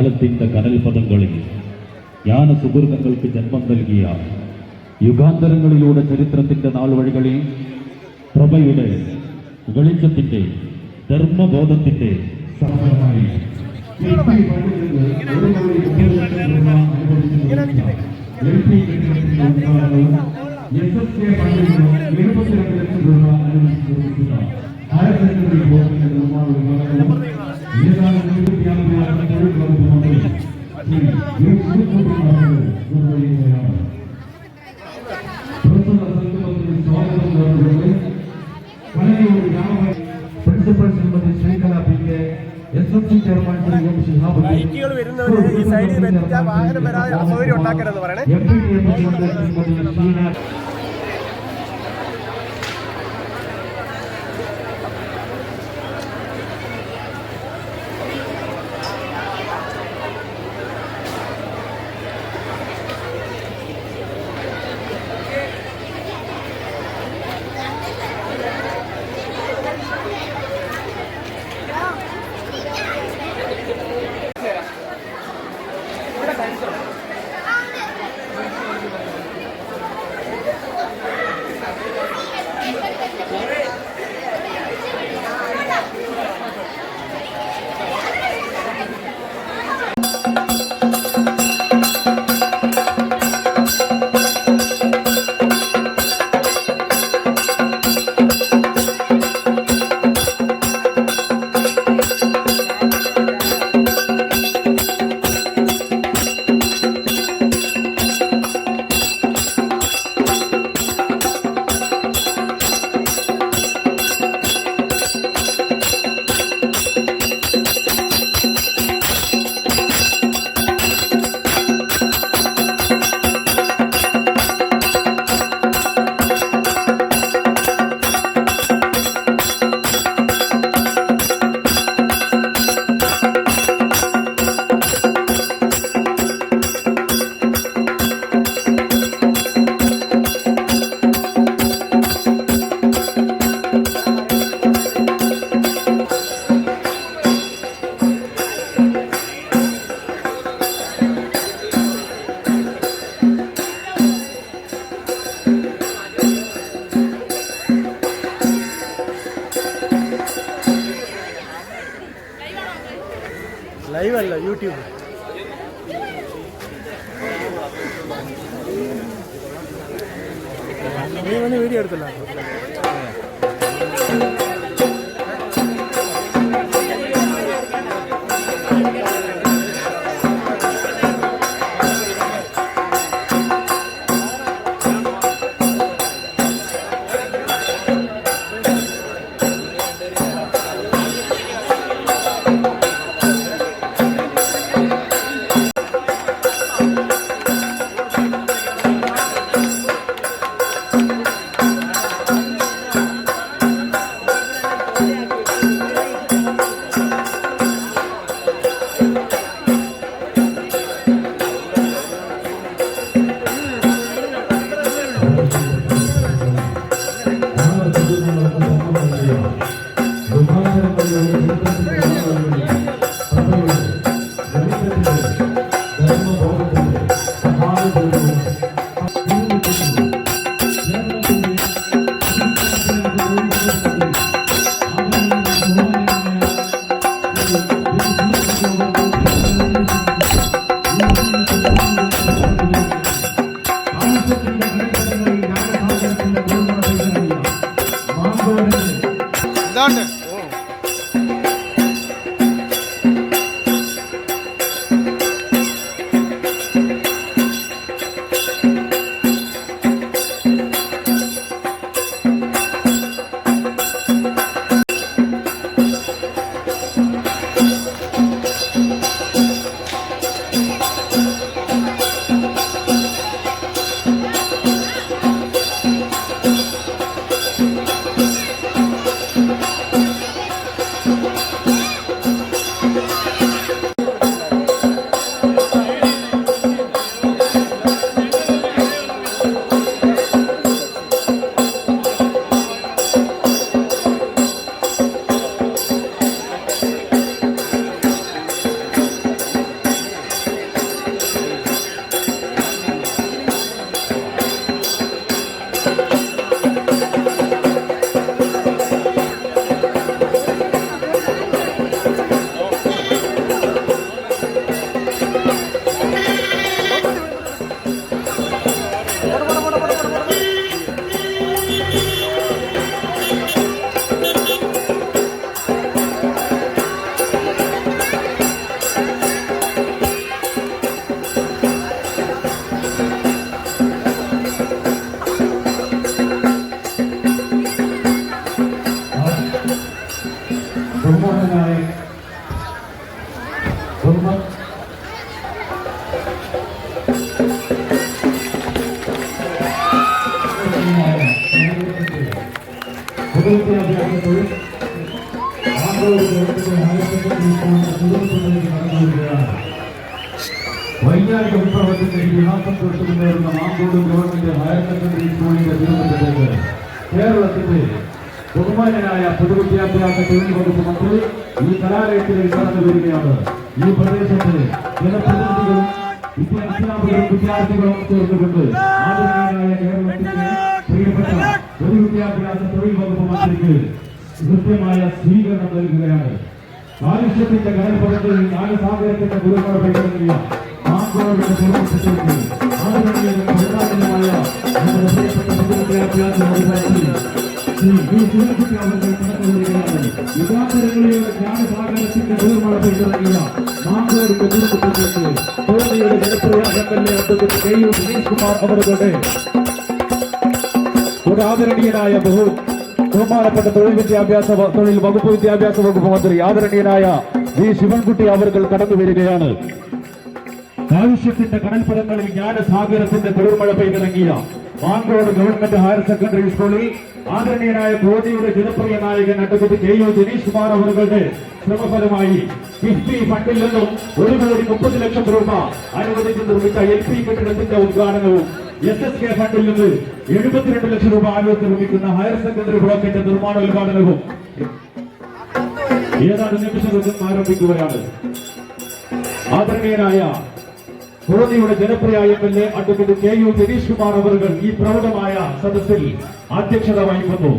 കാലത്തിന്റെ കനൽപദങ്ങളിൽ ജ്ഞാന സുഹൃതങ്ങൾക്ക് ജന്മം നൽകിയ യുഗാന്തരങ്ങളിലൂടെ ചരിത്രത്തിന്റെ നാൾവഴികളിൽ പ്രഭയുടെ വെളിച്ചത്തിന്റെ ധർമ്മബോധത്തിന്റെ സഫലമായി ബൈക്കുകൾ വരുന്നവര് ഈ സൈഡിൽ വെച്ചാൽ വാഹനം വരാതെ അസൗകര്യം ഉണ്ടാക്കരുതെന്ന് പറയണേ. ലൈവ് അല്ല, യൂട്യൂബ്. നീ വന്ന് വീഡിയോ എടുത്തല്ല. ബഹുമാനായ പൊതുവിദ്യാഭ്യാസത്തിൽ വൈജ്ഞാനിക വിപ്ലവത്തിന്റെ ഇതിഹാസം തൊട്ടുമുന്നേറുന്ന മാങ്കോട് ഗവൺമെന്റ് ഹയർ സെക്കൻഡറി സ്കൂളിന്റെ തിരുവനന്തപുരത്ത് കേരളത്തിന്റെ ബഹുമാന്യനായ പൊതുവിദ്യാഭ്യാസ തൊഴിൽ വകുപ്പ് മന്ത്രി ഈ കലാലയത്തിലേക്ക് കടന്നു വരികയാണ്. ഈ പ്രദേശത്ത് ജനപ്രതിനിധികളും അധ്യാപകരും വിദ്യാർത്ഥികളും ചേർന്നുകൊണ്ട് ആദരണീയനായ കേരളത്തിന്റെ പ്രിയപ്പെട്ട പൊതുവിദ്യാഭ്യാസ തൊഴിൽ വകുപ്പ് മന്ത്രിക്ക് കൃത്യമായ സ്വീകരണം നൽകുകയാണ്. ആവശ്യത്തിന്റെ കടൽപ്പുറത്ത് ജ്ഞാനസാഗരത്തിന്റെ ഗുരുമഴ പെയ്തിറങ്ങിയ മാങ്കോടിന്റെ പൂർവ്വത്തിലേക്ക് ആദരണീയനും പ്രധാനമായ നമ്മുടെ പ്രിയപ്പെട്ട പൊതുവിദ്യാഭ്യാസ അധികാരി ശ്രീ വി ശിവൻകുട്ടി അവർ കടന്നുവരികയാണ്. യുഗാന്തരങ്ങളിലൂടെ ജ്ഞാനസാഗരത്തിന്റെ ഗുരുമഴ പെയ്തിറങ്ങിയ മാങ്കോടിന്റെ പൂർവ്വത്തിലേക്ക് കോന്നിയുടെ ജനപ്രിയ MLA advocate K U Dinesh Kumar അവരുടെ ഒരു ആദരണീയനായ ബഹുമാനപ്പെട്ട തൊഴിൽ വകുപ്പ് വിദ്യാഭ്യാസ വകുപ്പ് മന്ത്രി ആദരണീയനായ വി ശിവൻകുട്ടി അവർ കടന്നു വരികയാണ്. ആവശ്യത്തിന്റെ കടൽപ്പുറങ്ങളിൽ ജ്ഞാനസാഗരത്തിന്റെ കുളിർമഴ പെയ്തിറങ്ങിയ മാങ്കോട് ഗവൺമെന്റ് ഹയർ സെക്കൻഡറി സ്കൂളിൽ ആദരണീയനായ കോന്നിയുടെ ജനപ്രിയ നായകൻ advocate K U Dinesh Kumar അവരുടെ ശ്രമഫലമായി കിഫ്ബി ഫണ്ടിൽ നിന്നും 1,30,00,000 രൂപ അനുവദിച്ച് നിർമ്മിച്ച LP കെട്ടിടത്തിന്റെ ഉദ്ഘാടനവും SSK ഫണ്ടിൽ നിന്ന് 72 ലക്ഷം രൂപ അനുവദിച്ച് നിർമ്മിക്കുന്ന ഹയർ സെക്കൻഡറി ബ്ലോക്കിന്റെ നിർമ്മാണോദ്ഘാടനവും ഏതാനും നിമിഷങ്ങൾക്കും ആരംഭിക്കുകയാണ്. ആദരണീയനായ കോന്നിയുടെ ജനപ്രിയ MLA advocate K U Dinesh Kumar അവർ ഈ പ്രൗഢമായ സദസ്സിൽ അധ്യക്ഷത വഹിക്കുന്നു.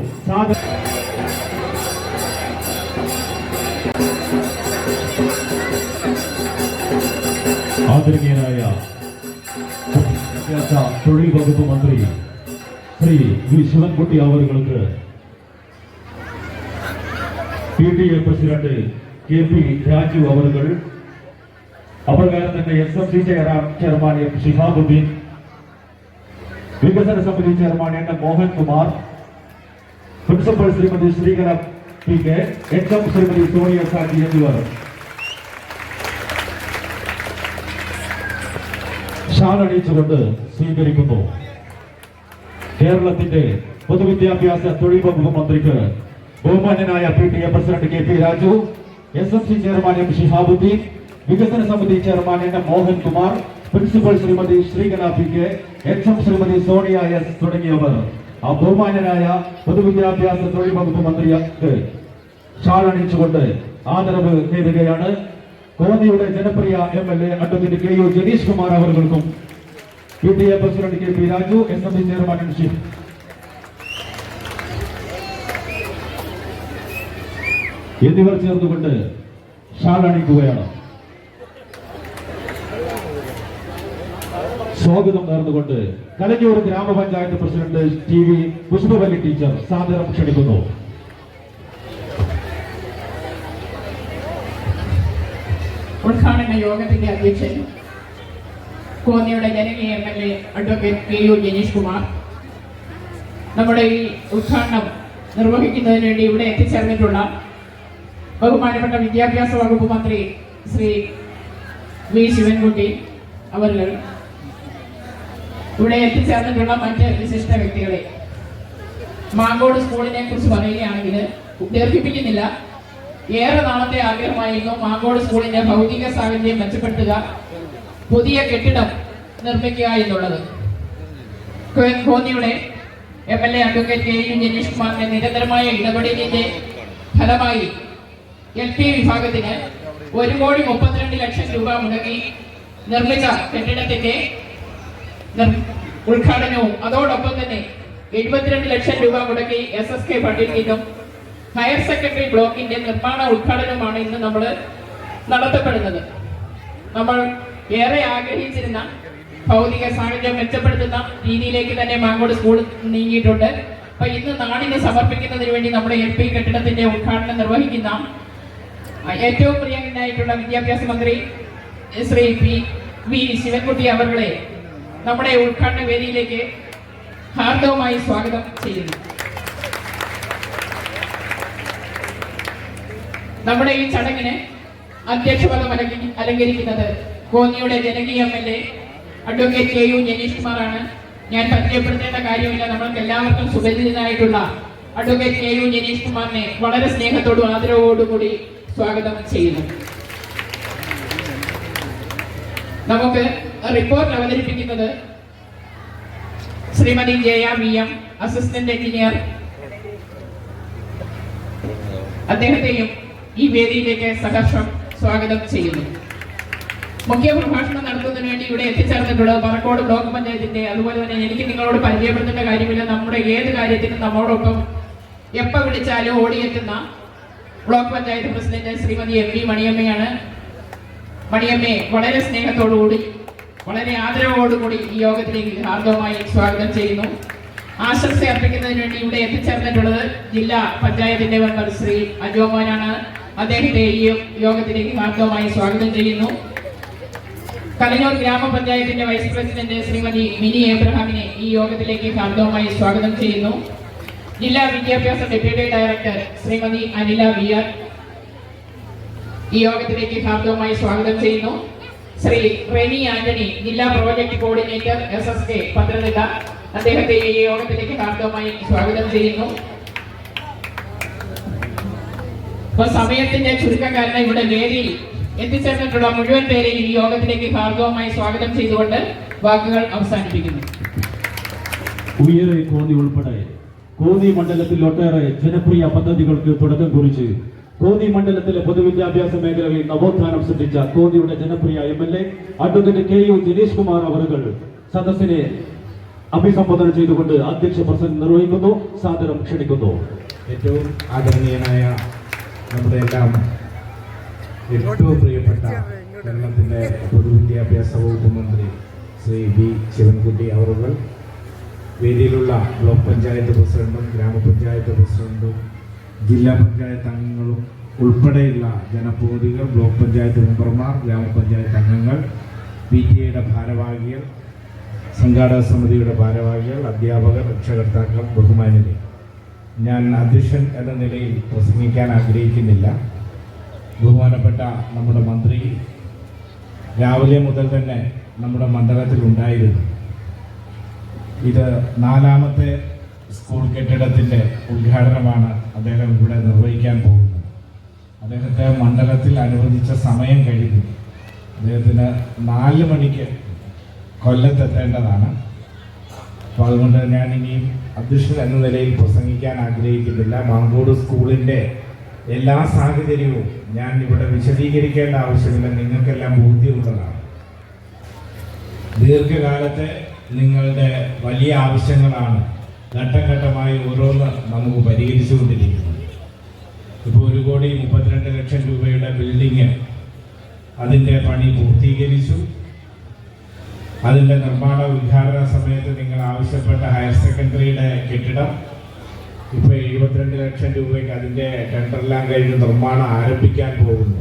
ആദരണീയനായ തൊഴിൽ വകുപ്പ് മന്ത്രി ശ്രീ വി ശിവൻകുട്ടി അവർക്ക് PTA പ്രസിഡന്റ് KP രാജു അപ്രകാരം തന്നെ SMC ചെയർമാൻ M ഷിഹാബുദ്ദീൻ, വികസന സമിതി chairman N Mohankumar, principal Shrimati Sreekala PK, HM Shrimati Sonia Saji എന്നിവർ ഷാളണിയിച്ചുകൊണ്ട് സ്വീകരിക്കുന്നു. കേരളത്തിന്റെ പൊതുവിദ്യാഭ്യാസ തൊഴിൽ വകുപ്പ് മന്ത്രിക്ക് ബഹുമാന്യനായ PTA president KP Raju, SMC chairman M Shihabuddin, വികസന സമിതി chairman N Mohankumar, principal Shrimati Sreekala PK, HM Shrimati Sonia S തുടങ്ങിയവർ ആ ബഹുമാന്യനായ പൊതുവിദ്യാഭ്യാസ തൊഴിൽ വകുപ്പ് മന്ത്രിക്ക് ഷാളണിയിച്ചുകൊണ്ട് ആദരവ് നേടുകയാണ്. കോന്നിയുടെ ജനപ്രിയ MLA advocate K U Dinesh Kumar അവർക്കും PTA president KP Raju, SMC chairman എന്നിവർ ചേർന്നുകൊണ്ട് ഷാളണിക്കുകയാണ്. സ്വാഗതം നേർന്നുകൊണ്ട് കലഞ്ഞൂർ ഗ്രാമപഞ്ചായത്ത് പ്രസിഡന്റ് TV പുഷ്പവല്ലി ടീച്ചർ സാദരം ക്ഷണിക്കുന്നു. ഉദ്ഘാടന യോഗത്തിന്റെ അധ്യക്ഷൻ കോന്നിയുടെ ജനകീയ MLA advocate K U Dinesh Kumar, നമ്മുടെ ഈ ഉദ്ഘാടനം നിർവഹിക്കുന്നതിന് വേണ്ടി ഇവിടെ എത്തിച്ചേർന്നിട്ടുള്ള ബഹുമാനപ്പെട്ട വിദ്യാഭ്യാസ വകുപ്പ് മന്ത്രി ശ്രീ വി ശിവൻകുട്ടി അവർ, ഇവിടെ എത്തിച്ചേർന്നിട്ടുള്ള മറ്റ് വിശിഷ്ട വ്യക്തികളെ, മാങ്കോട് സ്കൂളിനെ കുറിച്ച് പറയുകയാണെങ്കിൽ ദീർഘിപ്പിക്കുന്നില്ല. ഏറെ നാളത്തെ ആഗ്രഹമായിരുന്നു മാങ്കോട് സ്കൂളിന്റെ ഭൗതിക സാഹചര്യം മെച്ചപ്പെടുത്തുക, പുതിയ കെട്ടിടം നിർമ്മിക്കുക എന്നുള്ളത്. കോന്നിയുടെ MLA advocate K U Dinesh കുമാറിന്റെ നിരന്തരമായ ഇടപെടലിന്റെ ഫലമായി LP വിഭാഗത്തിന് 1,32,00,000 രൂപ മുടക്കി നിർമ്മിച്ച കെട്ടിടത്തിന്റെ ഉദ്ഘാടനവും അതോടൊപ്പം തന്നെ 72 ലക്ഷം രൂപ മുടക്കി SSK ഫണ്ടിൽ നിന്നും ഹയർ സെക്കൻഡറി ബ്ലോക്കിന്റെ നിർമ്മാണ ഉദ്ഘാടനവുമാണ് ഇന്ന് നമ്മൾ നടത്തപ്പെടുന്നത്. നമ്മൾ ഏറെ ആഗ്രഹിച്ചിരുന്ന ഭൗതിക സാഹചര്യം മെച്ചപ്പെടുത്തുന്ന രീതിയിലേക്ക് തന്നെ മാങ്കോട് സ്കൂൾ നീങ്ങിയിട്ടുണ്ട്. അപ്പൊ ഇന്ന് നാടിന് സമർപ്പിക്കുന്നതിന് വേണ്ടി നമ്മുടെ LP കെട്ടിടത്തിന്റെ ഉദ്ഘാടനം നിർവഹിക്കുന്ന ഏറ്റവും പ്രിയങ്കരനായിട്ടുള്ള വിദ്യാഭ്യാസ മന്ത്രി ശ്രീ വി ശിവൻകുട്ടി അവരുടെ നമ്മുടെ ഉദ്ഘാടന വേദിയിലേക്ക് ഹാർദവമായി സ്വാഗതം ചെയ്യുന്നു. നമ്മുടെ ഈ ചടങ്ങിന് അധ്യക്ഷപദം അലങ്കരിക്കുന്നത് കോന്നിയുടെ ജനകീയ MLA അഡ്വക്കേറ്റ് KU ജനീഷ് കുമാറാണ്. ഞാൻ പരിചയപ്പെടുത്തേണ്ട കാര്യമില്ല, നമ്മൾക്ക് എല്ലാവർക്കും സുപരിചിതനായിട്ടുള്ള അഡ്വക്കേറ്റ് KU ജനീഷ് കുമാറിനെ വളരെ സ്നേഹത്തോടും ആദരവോടും കൂടി സ്വാഗതം ചെയ്യുന്നു. നമുക്ക് റിപ്പോർട്ട് അവതരിപ്പിക്കുന്നത് Shrimati Jaya VM, assistant engineer. അദ്ദേഹത്തെയും ഈ വേദിയിലേക്ക് സഹർഷം സ്വാഗതം ചെയ്യുന്നു. മുഖ്യ പ്രഭാഷണം നടത്തുന്നതിന് വേണ്ടി ഇവിടെ എത്തിച്ചേർന്നിട്ടുള്ളത് പറക്കോട് ബ്ലോക്ക് പഞ്ചായത്തിന്റെ, അതുപോലെ തന്നെ എനിക്ക് നിങ്ങളോട് പരിചയപ്പെടുത്തേണ്ട കാര്യമില്ല, നമ്മുടെ ഏത് കാര്യത്തിനും നമ്മോടൊപ്പം എപ്പോൾ വിളിച്ചാലും ഓടിയെത്തുന്ന block panchayat president Shrimati MV മണിയമ്മയാണ്. മണിയമ്മയെ വളരെ സ്നേഹത്തോടുകൂടി വളരെ ആദരവോടുകൂടി ഈ യോഗത്തിലേക്ക് ഹാർദവമായി സ്വാഗതം ചെയ്യുന്നു. ആശംസ അർപ്പിക്കുന്നതിന് വേണ്ടി ഇവിടെ എത്തിച്ചേർന്നിട്ടുള്ളത് ജില്ലാ പഞ്ചായത്തിന്റെ മെമ്പർ ശ്രീ അജോമോനാണ്. അദ്ദേഹത്തെ ഈ യോഗത്തിലേക്ക് ഹാർദവമായി സ്വാഗതം ചെയ്യുന്നു. കലഞ്ഞൂർ ഗ്രാമപഞ്ചായത്തിന്റെ വൈസ് പ്രസിഡന്റ് ശ്രീമതി മിനി എബ്രഹാമിനെ ഈ യോഗത്തിലേക്ക് ഹാർദവമായി സ്വാഗതം ചെയ്യുന്നു. ജില്ലാ വിദ്യാഭ്യാസ deputy director Shrimati Anila VR ഈ യോഗത്തിലേക്ക് ഹാർദവമായി സ്വാഗതം ചെയ്യുന്നു. ശ്രീ റെനി ആന്റണി, ജില്ലാ പ്രോജക്ട് കോർഡിനേറ്റർ SSK പത്തനംതിട്ട, അദ്ദേഹത്തെ ഈ യോഗത്തിലേക്ക് ഹാർദവമായി സ്വാഗതം ചെയ്യുന്നു. അപ്പൊ സമയത്തിന്റെ ചുരുക്കം കാരണം ഇവിടെ വേദിയിൽ എത്തിച്ചേർന്നിട്ടുള്ള മുഴുവൻ പേരെയും ഈ യോഗത്തിലേക്ക് ഹാർദവമായി സ്വാഗതം ചെയ്തുകൊണ്ട് വാക്കുകൾ അവസാനിപ്പിക്കുന്നു. ഉയരെ കോന്നി ഉൾപ്പെടെ കോന്നി മണ്ഡലത്തിൽ ഒട്ടേറെ ജനപ്രിയ പദ്ധതികൾക്ക് തുടക്കം കുറിച്ച് കോന്നി മണ്ഡലത്തിലെ പൊതുവിദ്യാഭ്യാസ മേഖലയിൽ നവോത്ഥാനം സൃഷ്ടിച്ച കോന്നിയുടെ ജനപ്രിയ MLA advocate KU Janeesh Kumar അവറുകൾ സദസ്സിനെ അഭിസംബോധന ചെയ്തുകൊണ്ട് അധ്യക്ഷ പ്രസംഗം നിർവഹിക്കുന്നു. സാദരം ക്ഷണിക്കുന്നു. ഏറ്റവും ആദരണീയനായ നമ്മുടെ എല്ലാം ഏറ്റവും പ്രിയപ്പെട്ട കേരളത്തിൻ്റെ പൊതുവിദ്യാഭ്യാസ വകുപ്പ് മന്ത്രി ശ്രീ V ശിവൻകുട്ടി അവറുകൾ, വേദിയിലുള്ള ബ്ലോക്ക് പഞ്ചായത്ത് പ്രസിഡന്റും ഗ്രാമപഞ്ചായത്ത് പ്രസിഡന്റും ജില്ലാ പഞ്ചായത്ത് അംഗങ്ങളും ഉൾപ്പെടെയുള്ള ജനപ്രതിനിധികൾ, ബ്ലോക്ക് പഞ്ചായത്ത് മെമ്പർമാർ, ഗ്രാമപഞ്ചായത്ത് അംഗങ്ങൾ, PTA ഭാരവാഹികൾ, സംഘാടക സമിതിയുടെ ഭാരവാഹികൾ, അധ്യാപകർ, രക്ഷകർത്താക്കൾ, ബഹുമാന്യരെ, ഞാൻ അധ്യക്ഷൻ എന്ന നിലയിൽ പ്രസംഗിക്കാൻ ആഗ്രഹിക്കുന്നില്ല. ബഹുമാനപ്പെട്ട നമ്മുടെ മന്ത്രി രാവിലെ മുതൽ തന്നെ നമ്മുടെ മണ്ഡലത്തിൽ ഉണ്ടായിരുന്നു. ഇത് 4ാമത്തെ സ്കൂൾ കെട്ടിടത്തിൻ്റെ ഉദ്ഘാടനമാണ് അദ്ദേഹം ഇവിടെ നിർവഹിക്കാൻ പോകുന്നത്. അദ്ദേഹത്തെ മണ്ഡലത്തിൽ അനുവദിച്ച സമയം കഴിഞ്ഞു. അദ്ദേഹത്തിന് 4 മണിക്ക് കൊല്ലത്തെത്തേണ്ടതാണ്. അപ്പോൾ അതുകൊണ്ട് ഞാൻ ഇനിയും അധ്യക്ഷൻ എന്ന നിലയിൽ പ്രസംഗിക്കാൻ ആഗ്രഹിക്കുന്നില്ല. മാങ്കോട് സ്കൂളിൻ്റെ എല്ലാ സാഹചര്യവും ഞാൻ ഇവിടെ വിശദീകരിക്കേണ്ട ആവശ്യമില്ല, നിങ്ങൾക്കെല്ലാം ബോധ്യമുള്ളതാണ്. ദീർഘകാലത്തെ നിങ്ങളുടെ വലിയ ആവശ്യങ്ങളാണ് ഘട്ടം ഘട്ടമായി ഓരോന്ന് നമുക്ക് പരിഹരിച്ചുകൊണ്ടിരിക്കുന്നത്. ഇപ്പോൾ 1,32,00,000 രൂപയുടെ ബിൽഡിങ്, അതിൻ്റെ പണി പൂർത്തീകരിച്ചു. അതിൻ്റെ നിർമ്മാണ ഉദ്ഘാടന സമയത്ത് നിങ്ങൾ ആവശ്യപ്പെട്ട ഹയർ സെക്കൻഡറിയുടെ കെട്ടിടം ഇപ്പോൾ 72 ലക്ഷം രൂപയ്ക്ക് അതിൻ്റെ ടെൻഡറെല്ലാം കഴിഞ്ഞ് നിർമ്മാണം ആരംഭിക്കാൻ പോകുന്നു.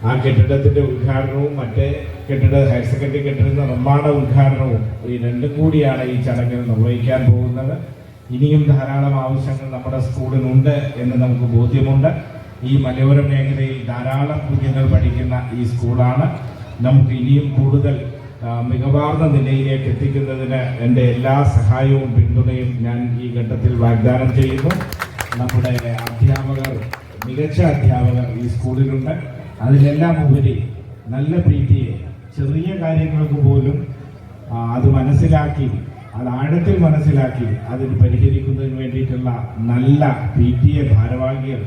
ആ കെട്ടിടത്തിൻ്റെ ഉദ്ഘാടനവും മറ്റേ ഹയർ സെക്കൻഡറി കെട്ടിടത്തിൻ്റെ നിർമ്മാണ ഉദ്ഘാടനവും ഈ രണ്ടും കൂടിയാണ് ഈ ചടങ്ങിൽ നിർവഹിക്കാൻ പോകുന്നത്. ഇനിയും ധാരാളം ആവശ്യങ്ങൾ നമ്മുടെ സ്കൂളിനുണ്ട് എന്ന് നമുക്ക് ബോധ്യമുണ്ട്. ഈ മലയോര മേഖലയിൽ ധാരാളം കുഞ്ഞുങ്ങൾ പഠിക്കുന്ന ഈ സ്കൂളാണ്. നമുക്ക് ഇനിയും കൂടുതൽ മികവാർന്ന നിലയിലേക്ക് എത്തിക്കുന്നതിന് എൻ്റെ എല്ലാ സഹായവും പിന്തുണയും ഞാൻ ഈ ഘട്ടത്തിൽ വാഗ്ദാനം ചെയ്യുന്നു. നമ്മുടെ അധ്യാപകർ, മികച്ച അധ്യാപകർ ഈ സ്കൂളിലുണ്ട്. അതിലെല്ലാം ഉപരി നല്ല PTA, ചെറിയ കാര്യങ്ങൾക്ക് പോലും അത് മനസ്സിലാക്കി, അത് ആഴത്തിൽ മനസ്സിലാക്കി അതിന് പരിഹരിക്കുന്നതിന് വേണ്ടിയിട്ടുള്ള നല്ല PTA ഭാരവാഹികൾ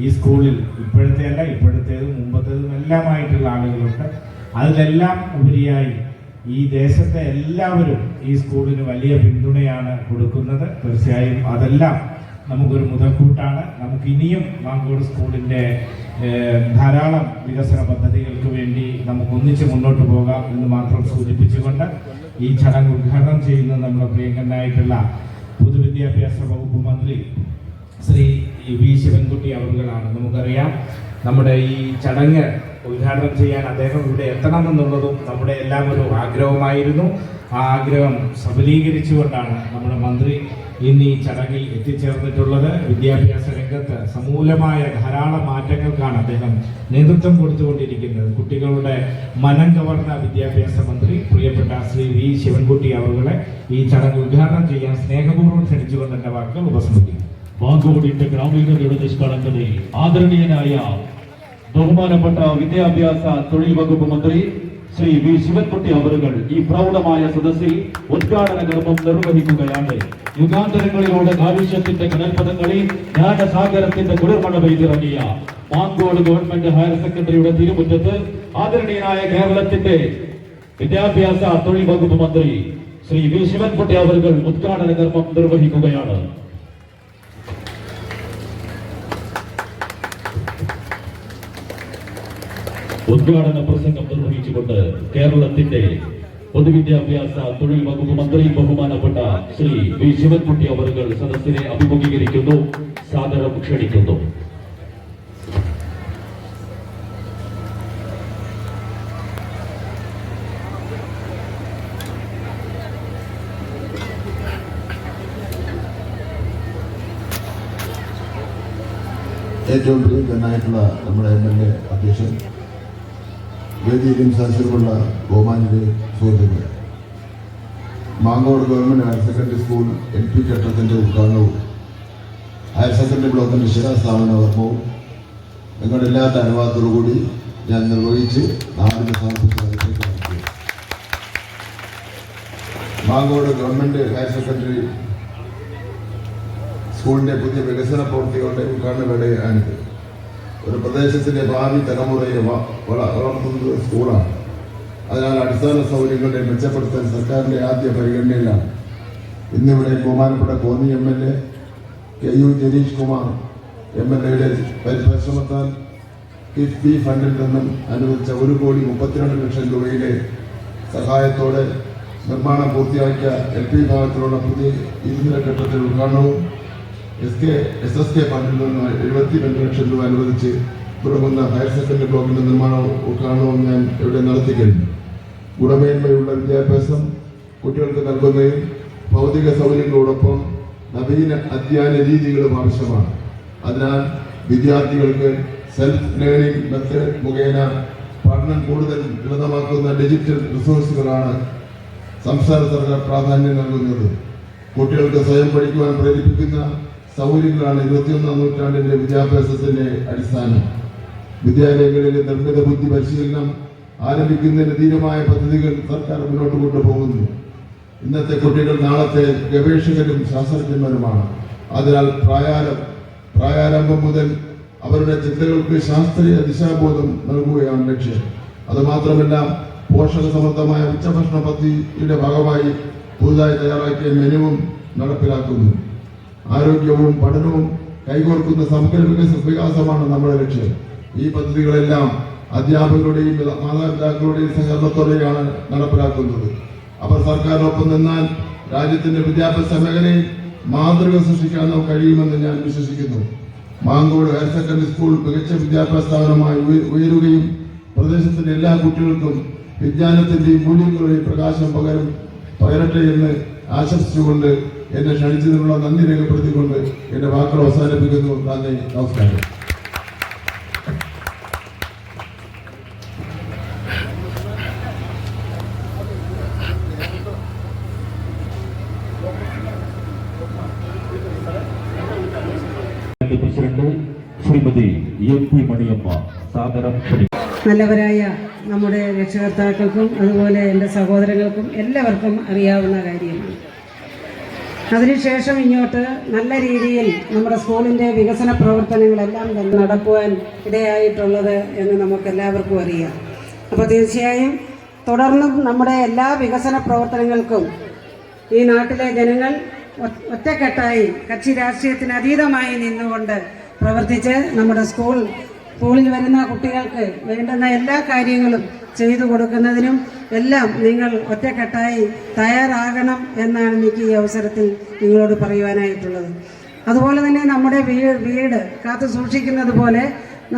ഈ സ്കൂളിൽ ഇപ്പോഴത്തേതും മുമ്പത്തേതും എല്ലാമായിട്ടുള്ള ആളുകളുണ്ട്. അതിലെല്ലാം ഉപരിയായി ഈ ദേശത്തെ എല്ലാവരും ഈ സ്കൂളിന് വലിയ പിന്തുണയാണ് കൊടുക്കുന്നത്. തീർച്ചയായും അതെല്ലാം നമുക്കൊരു മുതൽക്കൂട്ടാണ്. നമുക്ക് ഇനിയും മാങ്കോട് സ്കൂളിൻ്റെ ധാരാളം വികസന പദ്ധതികൾക്ക് വേണ്ടി നമുക്ക് ഒന്നിച്ച് മുന്നോട്ട് പോകാം എന്ന് മാത്രം സൂചിപ്പിച്ചുകൊണ്ട് ഈ ചടങ്ങ് ഉദ്ഘാടനം ചെയ്യുന്ന നമ്മുടെ പ്രിയങ്കരനായിട്ടുള്ള പൊതുവിദ്യാഭ്യാസ വകുപ്പ് മന്ത്രി ശ്രീ V ശിവൻകുട്ടി അവറുകളാണ്. നമുക്കറിയാം, നമ്മുടെ ഈ ചടങ്ങ് ഉദ്ഘാടനം ചെയ്യാൻ അദ്ദേഹം ഇവിടെ എത്തണമെന്നുള്ളതും നമ്മുടെ എല്ലാം ഒരു ആഗ്രഹമായിരുന്നു. ആ ആഗ്രഹം സഫലീകരിച്ചുകൊണ്ടാണ് നമ്മുടെ മന്ത്രി ഇന്ന് ഈ ചടങ്ങിൽ എത്തിച്ചേർന്നിട്ടുള്ളത്. വിദ്യാഭ്യാസ രംഗത്ത് സമൂലമായ ധാരാളം മാറ്റങ്ങൾക്കാണ് അദ്ദേഹം നേതൃത്വം കൊടുത്തുകൊണ്ടിരിക്കുന്നത്. കുട്ടികളുടെ മനം കവർന്ന വിദ്യാഭ്യാസ മന്ത്രി പ്രിയപ്പെട്ട ശ്രീ വി ശിവൻകുട്ടി അവരുടെ ഈ ചടങ്ങ് ഉദ്ഘാടനം ചെയ്യാൻ സ്നേഹപൂർവ്വം ക്ഷണിച്ചുകൊണ്ട് എന്റെ വാക്കുകൾ ഉപസംഹരിക്കുന്നു. മാങ്കോടിന്റെ ഗ്രാമീണതയുടെ നിഷ്കളങ്കതയിൽ ആദരണീയനായ ബഹുമാനപ്പെട്ട വിദ്യാഭ്യാസ തൊഴിൽ വകുപ്പ് മന്ത്രി ശ്രീ വി ശിവൻകുട്ടി അവറുകൾ ഈ പ്രൗഢമായ സദസ്സിൽ ഉദ്ഘാടന കർമ്മം നിർവഹിക്കുകയാണ്. യുഗാന്തരങ്ങളിലൂടെ കാലുഷ്യത്തിന്റെ കനൽപഥങ്ങളിൽ ജ്ഞാനസാഗരത്തിന്റെ കുളിർമഴ പെയ്തിറങ്ങിയ മാങ്കോട് ഗവൺമെന്റ് ഹയർ സെക്കൻഡറിയുടെ തിരുമുറ്റത്ത് ആദരണീയനായ കേരളത്തിന്റെ വിദ്യാഭ്യാസ തൊഴിൽ വകുപ്പ് മന്ത്രി ശ്രീ വി ശിവൻകുട്ടി അവറുകൾ ഉദ്ഘാടന കർമ്മം നിർവഹിക്കുകയാണ്. ഉദ്ഘാടന പ്രസംഗം നിർവഹിച്ചുകൊണ്ട് കേരളത്തിന്റെ പൊതുവിദ്യാഭ്യാസ തൊഴിൽ വകുപ്പ് മന്ത്രി ബഹുമാനപ്പെട്ട ശ്രീ വി ശിവൻകുട്ടി അവറുകൾ സദസ്സിനെ അഭിമുഖീകരിക്കുന്നു, സാദരം ക്ഷണിക്കുന്നു. ഏറ്റവും പ്രിയങ്കരനായിട്ടുള്ള നമ്മുടെ MLA അധ്യക്ഷൻ, വേദിയിലും സദസ്സിലുമുള്ള ബഹുമാന്യരെ സുഹൃത്തുക്കളെ, Mankode government higher secondary school LP കെട്ടിടത്തിൻ്റെ ഉദ്ഘാടനവും ഹയർ സെക്കൻഡറി ബ്ലോക്കിൻ്റെ ശിലാസ്ഥാപന കർമ്മവും നിങ്ങളുടെ എല്ലാത്ത അനുവാദത്തോടുകൂടി ഞാൻ നിർവഹിച്ച് നാടിന് സമർപ്പിച്ച് മാങ്കോട് ഗവൺമെൻറ് ഹയർ സെക്കൻഡറി സ്കൂളിൻ്റെ പുതിയ വികസന പ്രവൃത്തികളുടെ ഉദ്ഘാടന വേളയാണിത്. ഒരു പ്രദേശത്തിൻ്റെ ഭാവി തലമുറയെ വളർത്തുന്നത് സ്കൂളാണ്. അതിനാൽ അടിസ്ഥാന സൗകര്യങ്ങളുടെ മെച്ചപ്പെടുത്താൻ സർക്കാരിൻ്റെ ആദ്യ പരിഗണനയിലാണ്. ഇന്നിവിടെ ബഹുമാനപ്പെട്ട കോന്നി MLA KU ജനീഷ് കുമാർ MLAയുടെ പരിശ്രമത്താൽ കിഫ്ബി ഫണ്ടിൽ നിന്നും അനുവദിച്ച 1,32,00,000 രൂപയുടെ സഹായത്തോടെ നിർമ്മാണം പൂർത്തിയാക്കിയ LP വിഭാഗത്തിലുള്ള പുതിയ 2 നില കെട്ടിടത്തിന്റെ ഉദ്ഘാടനവും SSK ഫണ്ടിൽ നിന്ന് 72 ലക്ഷം രൂപ അനുവദിച്ച് തുടങ്ങുന്ന ഹയർ സെക്കൻഡറി ബ്ലോക്കിന്റെ നിർമ്മാണ ഉദ്ഘാടനവും ഞാൻ ഇവിടെ നടത്തി കഴിഞ്ഞു. ഗുണമേന്മയുള്ള വിദ്യാഭ്യാസം കുട്ടികൾക്ക് നൽകുന്നതിൽ ഭൗതിക സൗകര്യങ്ങളോടൊപ്പം നവീന അധ്യയന രീതികളും ആവശ്യമാണ്. അതിനാൽ വിദ്യാർത്ഥികൾക്ക് സെൽഫ് ലേണിംഗ് മെത്തേഡ് മുഖേന പഠനം കൂടുതൽ ലളിതമാക്കുന്ന ഡിജിറ്റൽ റിസോഴ്സുകളാണ് സംസ്ഥാന സർക്കാർ പ്രാധാന്യം നൽകുന്നത്. കുട്ടികൾക്ക് സ്വയം പഠിക്കുവാൻ പ്രേരിപ്പിക്കുന്ന സൗകര്യങ്ങളാണ് 21ാം നൂറ്റാണ്ടിന്റെ വിദ്യാഭ്യാസത്തിന്റെ അടിസ്ഥാനം. വിദ്യാലയങ്ങളിലെ നിർമ്മിത ബുദ്ധി പരിശീലനം ആരംഭിക്കുന്നതിന് ധീരമായ പദ്ധതികൾ സർക്കാർ മുന്നോട്ട് കൊണ്ടുപോകുന്നു. ഇന്നത്തെ കുട്ടികൾ നാളത്തെ ഗവേഷകരും ശാസ്ത്രജ്ഞന്മാരുമാണ്. അതിനാൽ പ്രായാരംഭം മുതൽ അവരുടെ ചിന്തകൾക്ക് ശാസ്ത്രീയ ദിശാബോധം നൽകുകയാണ് ലക്ഷ്യം. അതുമാത്രമല്ല, പോഷക സമൃദ്ധമായ ഉച്ചഭക്ഷണ പദ്ധതിയുടെ ഭാഗമായി പുതുതായി തയ്യാറാക്കിയ മെനുവും നടപ്പിലാക്കുന്നു. ആരോഗ്യവും പഠനവും കൈകോർക്കുന്ന സമഗ്ര വികാസമാണ് നമ്മുടെ ലക്ഷ്യം. ഈ പദ്ധതികളെല്ലാം അധ്യാപകരുടെയും മാതാപിതാക്കളുടെയും സഹകരണത്തോടെയാണ് നടപ്പിലാക്കുന്നത്. അവർ സർക്കാരിനൊപ്പം നിന്നാൽ രാജ്യത്തിന്റെ വിദ്യാഭ്യാസ മേഖലയിൽ മാതൃക സൃഷ്ടിക്കാൻ നമുക്ക് കഴിയുമെന്ന് ഞാൻ വിശ്വസിക്കുന്നു. മാങ്കോട് ഹയർ സെക്കൻഡറി സ്കൂൾ മികച്ച വിദ്യാഭ്യാസ സ്ഥാപനമായി ഉയരുകയും പ്രദേശത്തിന്റെ എല്ലാ കുട്ടികൾക്കും വിജ്ഞാനത്തിന്റെയും മൂല്യങ്ങളുടെയും പ്രകാശം പകരട്ടെ എന്ന് ആശംസിച്ചുകൊണ്ട് എന്നെ ക്ഷണിച്ചതിനുള്ള നന്ദി രേഖപ്പെടുത്തിക്കൊണ്ട് എന്റെ വാക്കുകൾ അവസാനിപ്പിക്കുന്നു. നന്ദി, നമസ്കാരം. പ്രസിഡന്റ് ശ്രീമതി MP മണിയമ്മ സാദരം ക്ഷണിക്കുന്നു. നല്ലവരായ നമ്മുടെ രക്ഷകർത്താക്കൾക്കും അതുപോലെ എൻ്റെ സഹോദരങ്ങൾക്കും എല്ലാവർക്കും അറിയാവുന്ന കാര്യമാണ്. അതിനുശേഷം ഇങ്ങോട്ട് നല്ല രീതിയിൽ നമ്മുടെ സ്കൂളിൻ്റെ വികസന പ്രവർത്തനങ്ങളെല്ലാം തന്നെ നടക്കുവാൻ ഇടയായിട്ടുള്ളത് എന്ന് നമുക്കെല്ലാവർക്കും അറിയാം. അപ്പോൾ തീർച്ചയായും തുടർന്നും നമ്മുടെ എല്ലാ വികസന പ്രവർത്തനങ്ങൾക്കും ഈ നാട്ടിലെ ജനങ്ങൾ ഒറ്റക്കെട്ടായി കക്ഷി രാഷ്ട്രീയത്തിന് അതീതമായി നിന്നുകൊണ്ട് പ്രവർത്തിച്ച് നമ്മുടെ സ്കൂളിൽ വരുന്ന കുട്ടികൾക്ക് വേണ്ടുന്ന എല്ലാ കാര്യങ്ങളും ചെയ്തു കൊടുക്കുന്നതിനും എല്ലാം നിങ്ങൾ ഒറ്റക്കെട്ടായി തയ്യാറാകണം എന്നാണ് എനിക്ക് ഈ അവസരത്തിൽ നിങ്ങളോട് പറയുവാനായിട്ടുള്ളത്. അതുപോലെ തന്നെ നമ്മുടെ വീട് കാത്തു സൂക്ഷിക്കുന്നത് പോലെ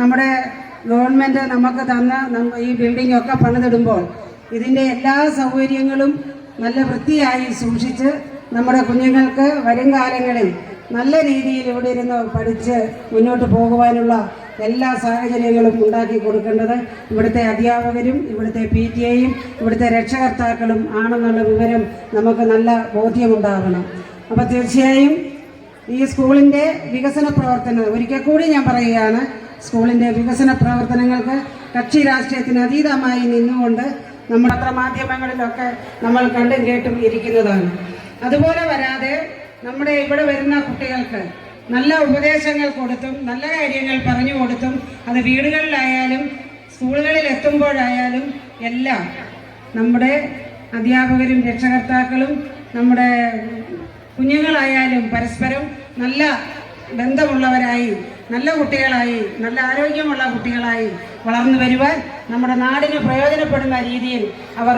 നമ്മുടെ ഗവൺമെൻറ് നമുക്ക് തന്ന ഈ ബിൽഡിംഗ് ഒക്കെ പണിതിടുമ്പോൾ ഇതിൻ്റെ എല്ലാ സൗകര്യങ്ങളും നല്ല വൃത്തിയായി സൂക്ഷിച്ച് നമ്മുടെ കുഞ്ഞുങ്ങൾക്ക് വരും കാലങ്ങളിൽ നല്ല രീതിയിൽ ഇവിടെ ഇരുന്ന് പഠിച്ച് മുന്നോട്ട് പോകുവാനുള്ള എല്ലാ സാഹചര്യങ്ങളും ഉണ്ടാക്കി കൊടുക്കേണ്ടത് ഇവിടുത്തെ അധ്യാപകരും ഇവിടുത്തെ PTA-യും ഇവിടുത്തെ രക്ഷകർത്താക്കളും ആണെന്നുള്ള വിവരം നമുക്ക് നല്ല ബോധ്യമുണ്ടാകണം. അപ്പോൾ തീർച്ചയായും ഈ സ്കൂളിൻ്റെ വികസന പ്രവർത്തനം ഒരിക്കൽ കൂടി ഞാൻ പറയുകയാണ്, സ്കൂളിൻ്റെ വികസന പ്രവർത്തനങ്ങൾക്ക് കക്ഷി രാഷ്ട്രീയത്തിന് അതീതമായി നിന്നുകൊണ്ട് നമ്മുടെ പത്രമാധ്യമങ്ങളിലൊക്കെ നമ്മൾ കണ്ടും കേട്ടും ഇരിക്കുന്നതാണ്. അതുപോലെ വരാതെ നമ്മുടെ ഇവിടെ വരുന്ന കുട്ടികൾക്ക് നല്ല ഉപദേശങ്ങൾ കൊടുത്തും നല്ല കാര്യങ്ങൾ പറഞ്ഞു കൊടുത്തും അത് വീടുകളിലായാലും സ്കൂളുകളിൽ എത്തുമ്പോഴായാലും എല്ലാം നമ്മുടെ അധ്യാപകരും രക്ഷകർത്താക്കളും നമ്മുടെ കുഞ്ഞുങ്ങളായാലും പരസ്പരം നല്ല ബന്ധമുള്ളവരായി നല്ല കുട്ടികളായി നല്ല ആരോഗ്യമുള്ള കുട്ടികളായി വളർന്നു വരുവാൻ നമ്മുടെ നാടിന് പ്രയോജനപ്പെടുന്ന രീതിയിൽ അവർ